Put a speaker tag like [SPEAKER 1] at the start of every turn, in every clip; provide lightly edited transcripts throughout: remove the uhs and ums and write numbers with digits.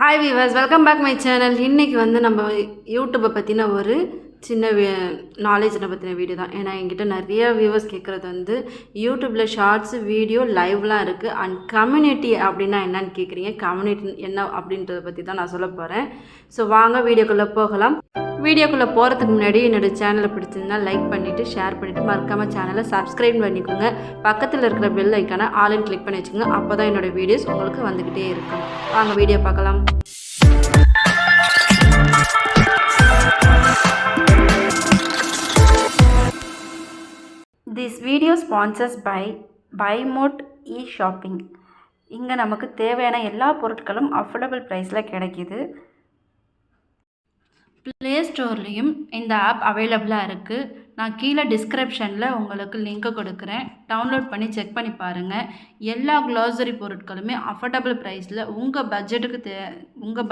[SPEAKER 1] Hi viewers, welcome back my channel. இன்றைக்கி வந்து நம்ம யூடியூப்பை பற்றின ஒரு சின்ன நாலேஜை பற்றின வீடியோ தான். ஏன்னா என்கிட்ட நிறைய வியூவர்ஸ் கேட்குறது வந்து யூடியூப்பில் ஷார்ட்ஸு வீடியோ லைவ்லாம் இருக்குது. அண்ட் கம்யூனிட்டி அப்படின்னா என்னன்னு கேட்குறீங்க. கம்யூனிட்டி என்ன அப்படின்றத பற்றி தான் நான் சொல்ல போகிறேன். ஸோ வாங்க வீடியோக்குள்ளே போகலாம். வீடியோக்குள்ளே போகிறதுக்கு முன்னாடி என்னோடய சேனலை பிடிச்சிருந்தால் லைக் பண்ணிவிட்டு ஷேர் பண்ணிவிட்டு மறக்காமல் சேனலை சப்ஸ்கிரைப் பண்ணிக்கோங்க. பக்கத்தில் இருக்கிற பெல் ஐக்கானை ஆல்னு கிளிக் பண்ணி வச்சுக்கோங்க. அப்போ தான் என்னோடய வீடியோஸ் உங்களுக்கு வந்துக்கிட்டே இருக்கும். வாங்க வீடியோ பார்க்கலாம். திஸ் வீடியோ ஸ்பான்சர்ஸ் பை பைமோட் இ-ஷாப்பிங். இங்கே நமக்கு தேவையான எல்லா பொருட்களும் அஃபோர்டபுள் ப்ரைஸில் கிடைக்கிது. ப்ளே ஸ்டோர்லேயும் இந்த ஆப் அவைலபிளாக இருக்குது. நான் கீழே டிஸ்கிரிப்ஷனில் உங்களுக்கு லிங்க்கு கொடுக்குறேன். டவுன்லோட் பண்ணி செக் பண்ணி பாருங்கள். எல்லா க்ளாசரி பொருட்களுமே அஃபோர்டபுள் ப்ரைஸில் உங்கள்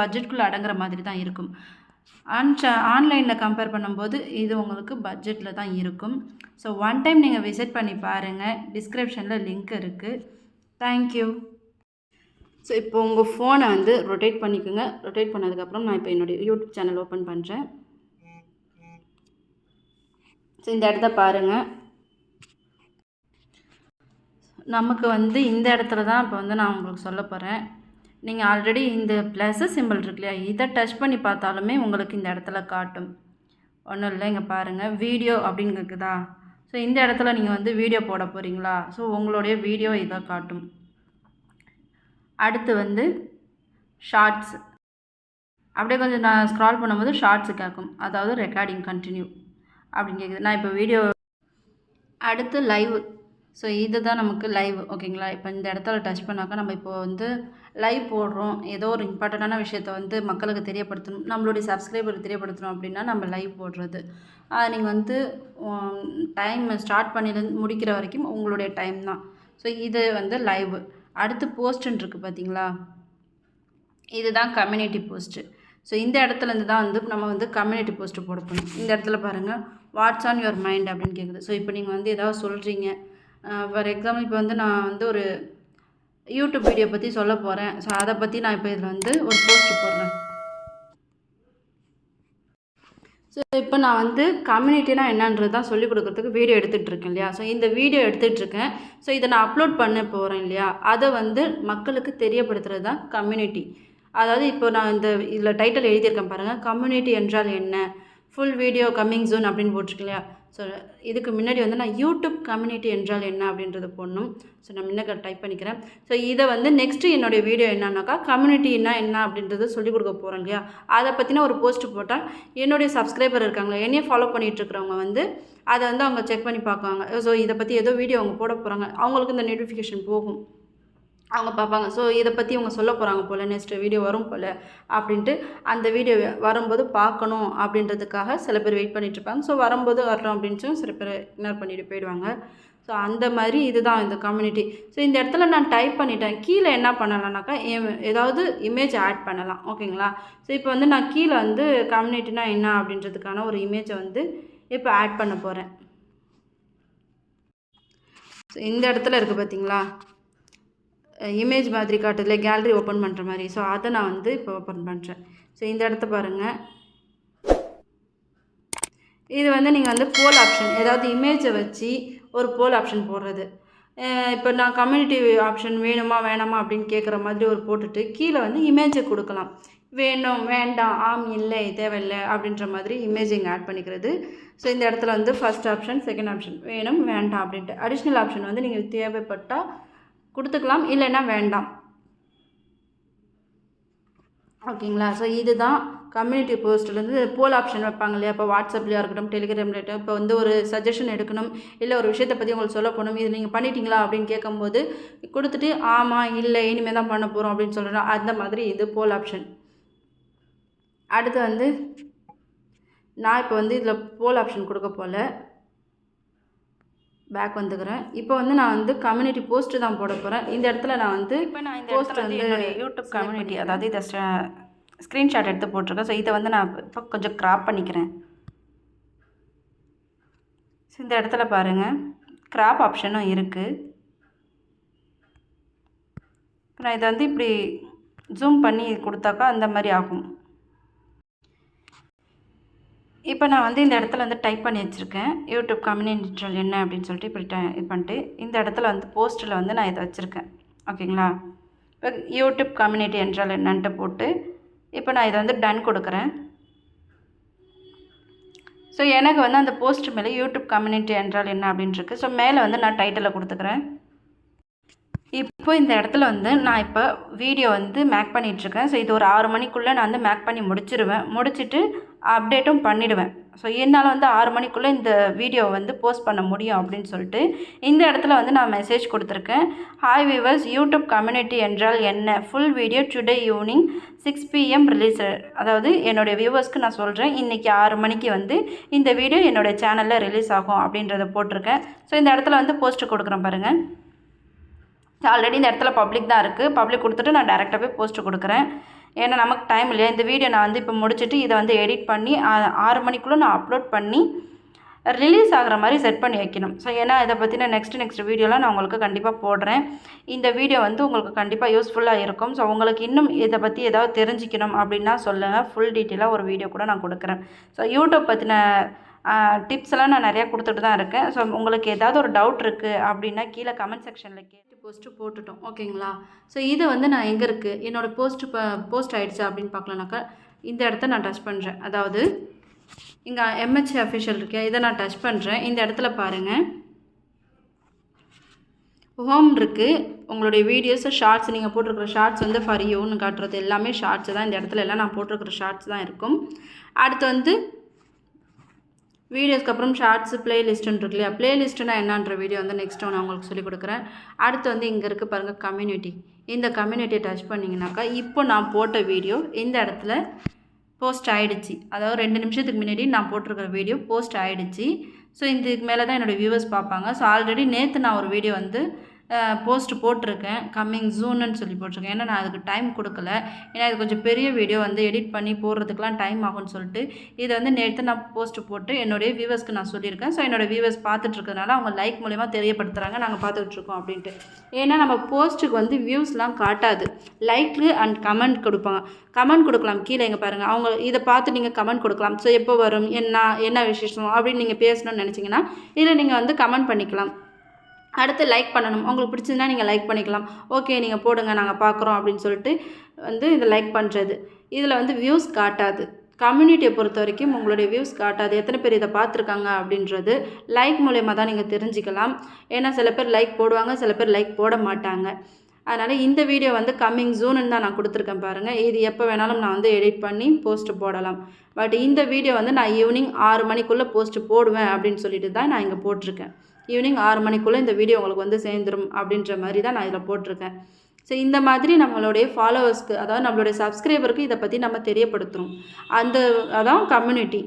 [SPEAKER 1] பட்ஜெட்டுக்குள்ளே அடங்குற மாதிரி தான் இருக்கும். ஆன்லைனில் கம்பேர் பண்ணும்போது இது உங்களுக்கு பட்ஜெட்டில் தான் இருக்கும். ஸோ ஒன் டைம் நீங்கள் விசிட் பண்ணி பாருங்கள். டிஸ்கிரிப்ஷனில் லிங்க் இருக்குது. தேங்க்யூ. ஸோ இப்போ உங்கள் ஃபோனை வந்து ரொட்டேட் பண்ணிக்கோங்க. ரொட்டேட் பண்ணதுக்கப்புறம் நான் இப்போ என்னுடைய யூடியூப் சேனல் ஓப்பன் பண்ணுறேன். ஸோ இந்த இடத்த பாருங்கள். நமக்கு வந்து இந்த இடத்துல தான் இப்போ வந்து நான் உங்களுக்கு சொல்ல போகிறேன். நீங்கள் ஆல்ரெடி இந்த ப்ளஸ் சிம்பிள் இருக்கு இல்லையா, இதை டச் பண்ணி பார்த்தாலுமே உங்களுக்கு இந்த இடத்துல காட்டும். ஒன்றும் இல்லை, இங்கே பாருங்கள் வீடியோ அப்படின்னு இருக்குதா. ஸோ இந்த இடத்துல நீங்கள் வந்து வீடியோ போட போகிறீங்களா, ஸோ உங்களுடைய வீடியோ இதை காட்டும். அடுத்து வந்து ஷார்ட்ஸ். அப்படியே கொஞ்சம் நான் ஸ்க்ரால் பண்ணும்போது ஷார்ட்ஸு கேட்கும், அதாவது ரெக்கார்டிங் கண்டினியூ அப்படின்னு கேட்குது. நான் இப்போ வீடியோ. அடுத்து லைவ். ஸோ இது தான் நமக்கு லைவ், ஓகேங்களா. இப்போ இந்த இடத்துல டச் பண்ணாக்கா நம்ம இப்போ வந்து லைவ் போடுறோம். ஏதோ ஒரு இம்பார்ட்டண்ட்டான விஷயத்த வந்து மக்களுக்கு தெரியப்படுத்தணும், நம்மளுடைய சப்ஸ்கிரைபருக்கு தெரியப்படுத்தணும் அப்படின்னா நம்ம லைவ் போடுறது. நீங்கள் வந்து டைம் ஸ்டார்ட் பண்ணிலேருந்து முடிக்கிற வரைக்கும் உங்களுடைய டைம் தான். ஸோ இது வந்து லைவ். அடுத்து போஸ்ட்டுன்னு இருக்குது பார்த்தீங்களா, இதுதான் கம்யூனிட்டி போஸ்ட்டு. ஸோ இந்த இடத்துலேருந்து தான் வந்து நம்ம வந்து கம்யூனிட்டி போஸ்ட்டு போட போகணும். இந்த இடத்துல பாருங்கள், வாட்ஸ் ஆன் யுவர் மைண்ட் அப்படின்னு கேட்குது. ஸோ இப்போ நீங்கள் வந்து ஏதாவது சொல்கிறீங்க. ஃபார் எக்ஸாம்பிள் இப்போ வந்து நான் வந்து ஒரு யூடியூப் வீடியோ பற்றி சொல்ல போகிறேன். ஸோ அதை பற்றி நான் இப்போ இதில் வந்து ஒரு போஸ்ட்டு போடுறேன். ஸோ இப்போ நான் வந்து கம்யூனிட்டினா என்னன்றது தான் சொல்லிக் கொடுக்குறதுக்கு வீடியோ எடுத்துகிட்ருக்கேன் இல்லையா. ஸோ இந்த வீடியோ எடுத்துகிட்ருக்கேன். ஸோ இதை நான் அப்லோட் பண்ண போகிறேன் இல்லையா, அதை வந்து மக்களுக்கு தெரியப்படுத்துகிறது தான் கம்யூனிட்டி. அதாவது இப்போ நான் இதில் டைட்டில் எழுதியிருக்கேன் பாருங்கள், கம்யூனிட்டி என்றால் என்ன, ஃபுல் வீடியோ கம்மிங் ஜூன் அப்படின்னு போட்டிருக்கு இல்லையா. ஸோ இதுக்கு முன்னாடி வந்து நான் யூடியூப் கம்யூனிட்டி என்றால் என்ன அப்படின்றத போடணும். ஸோ நான் முன்ன டைப் பண்ணிக்கிறேன். ஸோ இதை வந்து நெக்ஸ்ட்டு என்னுடைய வீடியோ என்னன்னாக்கா கம்யூனிட்டின்னா என்ன அப்படின்றத சொல்லிக் கொடுக்க போகிறேன் இல்லையா. அதை பற்றின ஒரு போஸ்ட்டு போட்டால் என்னுடைய சப்ஸ்கிரைபர் இருக்காங்களா, என்னையே ஃபாலோ பண்ணிகிட்ருக்கிறவங்க வந்து அதை வந்து அவங்க செக் பண்ணி பார்க்குவாங்க. ஸோ இதை பற்றி ஏதோ வீடியோ அவங்க போட போகிறாங்க, அவங்களுக்கு இந்த நோட்டிஃபிகேஷன் போகும், அவங்க பார்ப்பாங்க. ஸோ இதை பற்றி அவங்க சொல்ல போகிறாங்க போல், நெக்ஸ்ட்டு வீடியோ வரும் போல் அப்படின்ட்டு அந்த வீடியோ வரும்போது பார்க்கணும் அப்படின்றதுக்காக சில பேர் வெயிட் பண்ணிகிட்ருப்பாங்க. ஸோ வரும்போது வரட்டும் அப்படின்ட்டு சில பேர் இக்னோர் பண்ணிட்டு போயிடுவாங்க. ஸோ அந்த மாதிரி இதுதான் இந்த கம்யூனிட்டி. ஸோ இந்த இடத்துல நான் டைப் பண்ணிட்டேன். கீழே என்ன பண்ணலாம்னாக்கா ஏதாவது இமேஜ் ஆட் பண்ணலாம், ஓகேங்களா. ஸோ இப்போ வந்து நான் கீழே வந்து கம்யூனிட்டினா என்ன அப்படின்றதுக்கான ஒரு இமேஜை வந்து இப்போ ஆட் பண்ண போகிறேன். ஸோ இந்த இடத்துல இருக்குது பார்த்தீங்களா, இமேஜ் மாதிரி காட்டுதில்ல, கேலரி ஓப்பன் பண்ணுற மாதிரி. ஸோ அதை நான் வந்து இப்போ ஓப்பன் பண்ணுறேன். ஸோ இந்த இடத்த பாருங்கள். இது வந்து நீங்கள் வந்து போல் ஆப்ஷன், ஏதாவது இமேஜை வச்சு ஒரு போல் ஆப்ஷன் போடுறது. இப்போ நான் கம்யூனிட்டி ஆப்ஷன் வேணுமா வேணாமா அப்படின்னு கேட்குற மாதிரி ஒரு போட்டுட்டு கீழே வந்து இமேஜை கொடுக்கலாம். வேணும், வேண்டாம், ஆம், இல்லை, தேவையில்லை அப்படின்ற மாதிரி இமேஜ் இங்கே ஆட் பண்ணிக்கிறது. ஸோ இந்த இடத்துல வந்து ஃபஸ்ட் ஆப்ஷன், செகண்ட் ஆப்ஷன், வேணும், வேண்டாம் அப்படின்ட்டு. அடிஷ்னல் ஆப்ஷன் வந்து நீங்கள் தேவைப்பட்டால் கொடுத்துக்கலாம், இல்லைன்னா வேண்டாம், ஓகேங்களா. ஸோ இதுதான் கம்யூனிட்டி போஸ்ட்லேருந்து போல் ஆப்ஷன் வைப்பாங்க இல்லையா. இப்போ வாட்ஸ்அப்லேயா இருக்கட்டும், டெலிகிராம்ல இருக்கட்டும், இப்போ வந்து ஒரு சஜஷன் எடுக்கணும், இல்லை ஒரு விஷயத்தை பற்றி உங்களுக்கு சொல்ல போகணும், இது நீங்கள் பண்ணிட்டீங்களா அப்படின்னு கேட்கும்போது கொடுத்துட்டு ஆமாம், இல்லை, இனிமேல் தான் பண்ண போகிறோம் அப்படின்னு சொல்கிறோம். அந்த மாதிரி இது போல் ஆப்ஷன். அடுத்து வந்து நான் இப்போ வந்து இதில் போல் ஆப்ஷன் கொடுக்க போல் பேக் வந்துக்கிறேன். இப்போ வந்து நான் வந்து கம்யூனிட்டி போஸ்ட்டு தான் போட போகிறேன். இந்த இடத்துல நான் வந்து போஸ்ட் வந்து யூடியூப் கம்யூனிட்டி, அதாவது இதை ஸ்க்ரீன்ஷாட் எடுத்து போட்டிருக்கேன். ஸோ இதை வந்து நான் இப்போ கொஞ்சம் க்ராப் பண்ணிக்கிறேன். ஸோ இந்த இடத்துல பாருங்கள், க்ராப் ஆப்ஷனும் இருக்குது. இப்போ நான் இதை வந்து இப்படி ஜூம் பண்ணி கொடுத்தாக்கா அந்த மாதிரி ஆகும். இப்போ நான் வந்து இந்த இடத்துல வந்து டைப் பண்ணி வச்சுருக்கேன். யூடியூப் கம்யூனிட்டி என்றால் என்ன அப்படின்னு சொல்லிட்டு இப்படி இது பண்ணிட்டு இந்த இடத்துல வந்து போஸ்ட்டில் வந்து நான் இதை வச்சுருக்கேன். ஓகேங்களா? இப்போ யூடியூப் கம்யூனிட்டி என்றால் என்னன்ட்டு போட்டு இப்போ நான் இதை வந்து டன் கொடுக்குறேன். ஸோ எனக்கு வந்து அந்த போஸ்ட் மேலே யூடியூப் கம்யூனிட்டி என்றால் என்ன அப்படின்ட்டுருக்கு. ஸோ மேலே வந்து நான் டைட்டில் கொடுத்துக்கிறேன். இப்போ இந்த இடத்துல வந்து நான் இப்போ வீடியோ வந்து மேக் பண்ணிகிட்ருக்கேன். ஸோ இது ஒரு 6 மணிக்குள்ளே நான் வந்து மேக் பண்ணி முடிச்சுட்டு அப்டேட்டும் பண்ணிவிடுவேன். ஸோ என்னால் வந்து 6 மணிக்குள்ளே இந்த வீடியோ வந்து போஸ்ட் பண்ண முடியும் அப்படின்னு சொல்லிட்டு இந்த இடத்துல வந்து நான் மெசேஜ் கொடுத்துருக்கேன். ஹாய் வியூவர்ஸ், யூடியூப் கம்யூனிட்டி என்றால் என்ன, full video today evening 6 PM release. அதாவது என்னுடைய வியூவர்ஸ்க்கு நான் சொல்கிறேன், இன்றைக்கி 6 மணிக்கு வந்து இந்த வீடியோ என்னுடைய சேனலில் ரிலீஸ் ஆகும் அப்படின்றத போட்டிருக்கேன். ஸோ இந்த இடத்துல வந்து போஸ்ட்டு கொடுக்குறேன் பாருங்கள். ஆல்ரெடி இந்த இடத்துல பப்ளிக் தான் இருக்குது. பப்ளிக் கொடுத்துட்டு நான் டேரெக்டாக போய் போஸ்ட்டு கொடுக்குறேன். ஏன்னா நமக்கு டைம் இல்லையா. இந்த வீடியோ நான் வந்து இப்போ முடிச்சுட்டு இதை வந்து எடிட் பண்ணி 6 மணிக்குள்ளே நான் அப்லோட் பண்ணி ரிலீஸ் ஆகிற மாதிரி செட் பண்ணி வைக்கணும். ஸோ ஏன்னா இதை பற்றின நெக்ஸ்ட் வீடியோலாம் நான் உங்களுக்கு கண்டிப்பாக போடுறேன். இந்த வீடியோ வந்து உங்களுக்கு கண்டிப்பாக யூஸ்ஃபுல்லாக இருக்கும். ஸோ உங்களுக்கு இன்னும் இதை பற்றி ஏதாவது தெரிஞ்சுக்கணும் அப்படின்னா சொல்லுங்கள். ஃபுல் டீட்டெயிலாக ஒரு வீடியோ கூட நான் கொடுக்குறேன். ஸோ யூடியூப் பற்றின டிப்ஸ் எல்லாம் நான் நிறையா கொடுத்துட்டு தான் இருக்கேன். ஸோ உங்களுக்கு ஏதாவது ஒரு டவுட் இருக்குது அப்படின்னா கீழே கமெண்ட் செக்ஷனில் கேட்டு போஸ்ட்டு போட்டுட்டோம். ஓகேங்களா? ஸோ இது வந்து நான் எங்கே இருக்குது என்னோடய போஸ்ட் ஆகிடுச்சு அப்படின்னு பார்க்கலனாக்கா இந்த இடத்த நான் டச் பண்ணுறேன். அதாவது இங்கே MH அஃபிஷியல் இருக்கேன், இதை நான் டச் பண்ணுறேன். இந்த இடத்துல பாருங்கள், ஹோம் இருக்குது. உங்களுடைய வீடியோஸு ஷார்ட்ஸ் நீங்கள் போட்டிருக்கிற ஷார்ட்ஸ் வந்து ஃபார் யூன்னு காட்டுறது எல்லாமே ஷார்ட்ஸ் தான். இந்த இடத்துல எல்லாம் நான் போட்டிருக்கிற ஷார்ட்ஸ் தான் இருக்கும். அடுத்து வந்து வீடியோஸ்க்கு அப்புறம் ஷார்ட்ஸு ப்ளேலிஸ்ட்டுன்னு இருக்கு இல்லையா. ப்ளேலிஸ்ட்டுனா என்னன்ற வீடியோ வந்து நெக்ஸ்ட்டு நான் உங்களுக்கு சொல்லிக் கொடுக்குறேன். அடுத்து வந்து இங்கே இருக்குது பாருங்கள் கம்யூனிட்டி. இந்த கம்யூனிட்டியை டச் பண்ணிங்கனாக்கா இப்போ நான் போட்ட வீடியோ இந்த இடத்துல போஸ்ட் ஆகிடுச்சு. அதாவது 2 நிமிஷத்துக்கு முன்னாடி நான் போட்டிருக்கிற வீடியோ போஸ்ட் ஆகிடுச்சு. ஸோ இதுக்கு மேலே தான் என்னோடய வியூவர்ஸ் பார்ப்பாங்க. ஸோ ஆல்ரெடி நேற்று நான் ஒரு வீடியோ வந்து போஸ்ட் போட்டிருக்கேன், கம்மிங் ஜூன்னு சொல்லி போட்டிருக்கேன். ஏன்னா நான் அதுக்கு டைம் கொடுக்கல. ஏன்னா இது கொஞ்சம் பெரிய வீடியோ வந்து எடிட் பண்ணி போடுறதுக்கெலாம் டைம் ஆகும்னு சொல்லிட்டு இதை வந்து நேற்று நான் போஸ்ட்டு போட்டு என்னுடைய வியூவர்ஸ்க்கு நான் சொல்லியிருக்கேன். ஸோ என்னோடய வியூவர்ஸ் பார்த்துட்ருக்கனால அவங்க லைக் மூலிமா தெரியப்படுத்துகிறாங்க, நாங்கள் பார்த்துட்ருக்கோம் அப்படின்ட்டு. ஏன்னா நம்ம போஸ்ட்டுக்கு வந்து வியூஸ்லாம் காட்டாது, லைக்கு அண்ட் கமெண்ட் கொடுப்பாங்க. கமெண்ட் கொடுக்கலாம் கீழே இங்கே பாருங்கள். அவங்க இதை பார்த்து நீங்கள் கமெண்ட் கொடுக்கலாம். ஸோ எப்போ வரும், என்ன விசேஷம் அப்படின்னு நீங்கள் பேசணும்னு நினச்சிங்கன்னா இதில் நீங்கள் வந்து கமெண்ட் பண்ணிக்கலாம். அடுத்து லைக் பண்ணணும். உங்களுக்கு பிடிச்சதுன்னா நீங்கள் லைக் பண்ணிக்கலாம். ஓகே நீங்கள் போடுங்க நாங்கள் பார்க்குறோம் அப்படின்னு சொல்லிட்டு வந்து இதை லைக் பண்ணுறது. இதில் வந்து வியூஸ் காட்டாது. கம்யூனிட்டியை பொறுத்த வரைக்கும் உங்களுடைய வியூஸ் காட்டாது, எத்தனை பேர் இதை பார்த்துருக்காங்க அப்படின்றது லைக் மூலயமா தான் நீங்கள் தெரிஞ்சுக்கலாம். ஏன்னா சில பேர் லைக் போடுவாங்க, சில பேர் லைக் போட மாட்டாங்க. அதனால் இந்த வீடியோ வந்து கம்மிங் ஜூன்னு தான் நான் கொடுத்துருக்கேன் பாருங்கள். இது எப்போ வேணாலும் நான் வந்து எடிட் பண்ணி போஸ்ட்டு போடலாம். பட் இந்த வீடியோ வந்து நான் ஈவினிங் 6 மணிக்குள்ளே போஸ்ட்டு போடுவேன் அப்படின்னு சொல்லிட்டு தான் நான் இங்கே போட்டிருக்கேன். ஈவினிங் 6 மணிக்குள்ளே இந்த வீடியோ உங்களுக்கு வந்து சேர்ந்துடும் அப்படின்ற மாதிரி தான் நான் இதில் போட்டிருக்கேன். ஸோ இந்த மாதிரி நம்மளுடைய ஃபாலோவர்ஸ்க்கு, அதாவது நம்மளுடைய சப்ஸ்கிரைபருக்கு இதை பற்றி நம்ம தெரியப்படுத்துகிறோம். அதான் கம்யூனிட்டி.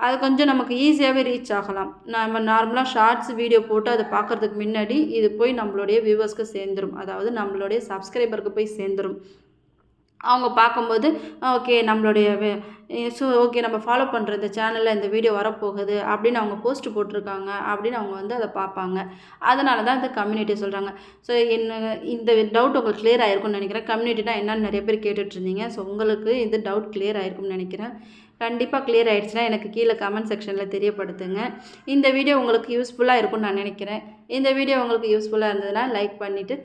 [SPEAKER 1] அது கொஞ்சம் நமக்கு ஈஸியாகவே ரீச் ஆகலாம். நம்ம நார்மலாக ஷார்ட்ஸ் வீடியோ போட்டு அதை பார்க்குறதுக்கு முன்னாடி இது போய் நம்மளுடைய வியூவர்ஸ்க்கு சேர்ந்துடும், அதாவது நம்மளுடைய சப்ஸ்கிரைபருக்கு போய் சேர்ந்துடும். அவங்க பார்க்கும்போது ஓகே நம்மளுடைய ஸோ ஓகே நம்ம ஃபாலோ பண்ணுற இந்த சேனலில் இந்த வீடியோ வரப்போகுது அப்படின்னு அவங்க போஸ்ட் போட்டிருக்காங்க அப்படின்னு அவங்க வந்து அதை பார்ப்பாங்க. அதனால தான் இந்த கம்யூனிட்டி சொல்கிறாங்க. ஸோ இந்த டவுட் உங்களுக்கு கிளியர் ஆகிருக்கும்னு நினைக்கிறேன். கம்யூனிட்டினா என்னன்னு நிறைய பேர் கேட்டுட்ருந்தீங்க. ஸோ உங்களுக்கு இது டவுட் கிளியர் ஆகிருக்கும்னு நினைக்கிறேன். கண்டிப்பாக கிளியர் ஆகிடுச்சுன்னா எனக்கு கீழே கமெண்ட் செக்ஷனில் தெரியப்படுத்துங்க. இந்த வீடியோ உங்களுக்கு யூஸ்ஃபுல்லாக இருக்கும்னு நான் நினைக்கிறேன். இந்த வீடியோ உங்களுக்கு யூஸ்ஃபுல்லாக இருந்ததுன்னா லைக் பண்ணிவிட்டு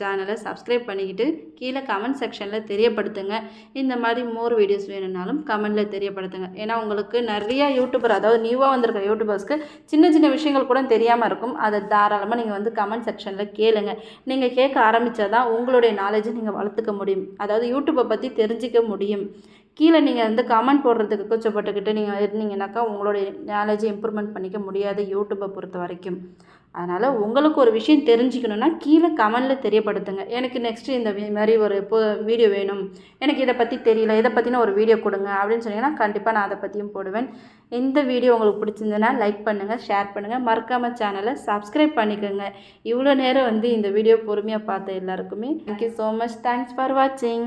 [SPEAKER 1] சேனலை சப்ஸ்கிரைப் பண்ணிக்கிட்டு கீழே கமெண்ட் செக்ஷனில் தெரியப்படுத்துங்க. இந்த மாதிரி மோர் வீடியோஸ் வேணும்னாலும் கமெண்டில் தெரியப்படுத்துங்க. ஏன்னா உங்களுக்கு நிறையா யூடியூபர், அதாவது நியூவாக வந்திருக்க யூடியூபர்ஸ்க்கு சின்ன சின்ன விஷயங்கள் கூட தெரியாமல் இருக்கும். அதை தாராளமாக நீங்கள் வந்து கமெண்ட் செக்ஷனில் கேளுங்க. நீங்கள் கேட்க ஆரம்பித்தா தான் உங்களுடைய நாலேஜை நீங்கள் வளர்த்துக்க முடியும், அதாவது யூடியூப்பை பற்றி தெரிஞ்சிக்க முடியும். கீழே நீங்கள் வந்து கமெண்ட் போடுறதுக்கு கூச்சப்பட்டுக்கிட்டு நீங்கள் இருந்தீங்கன்னாக்கா உங்களுடைய நாலேஜை இம்ப்ரூவ்மெண்ட் பண்ணிக்க முடியாது யூடியூப்பை பொறுத்த வரைக்கும். அதனால் உங்களுக்கு ஒரு விஷயம் தெரிஞ்சுக்கணுன்னா கீழே கமெண்டில் தெரியப்படுத்துங்க. எனக்கு நெக்ஸ்ட்டு இந்த மாதிரி ஒரு வீடியோ வேணும், எனக்கு இதை பற்றி தெரியல, இதை பற்றின ஒரு வீடியோ கொடுங்க அப்படின்னு சொன்னீங்கன்னா கண்டிப்பாக நான் அதை பற்றியும் போடுவேன். இந்த வீடியோ உங்களுக்கு பிடிச்சிருந்ததுன்னா லைக் பண்ணுங்கள், ஷேர் பண்ணுங்கள், மறக்காமல் சேனலை சப்ஸ்கிரைப் பண்ணிக்கோங்க. இவ்வளோ நேரம் வந்து இந்த வீடியோ பொறுமையாக பார்த்த எல்லாருக்குமே thank you so much. Thanks for வாட்சிங்.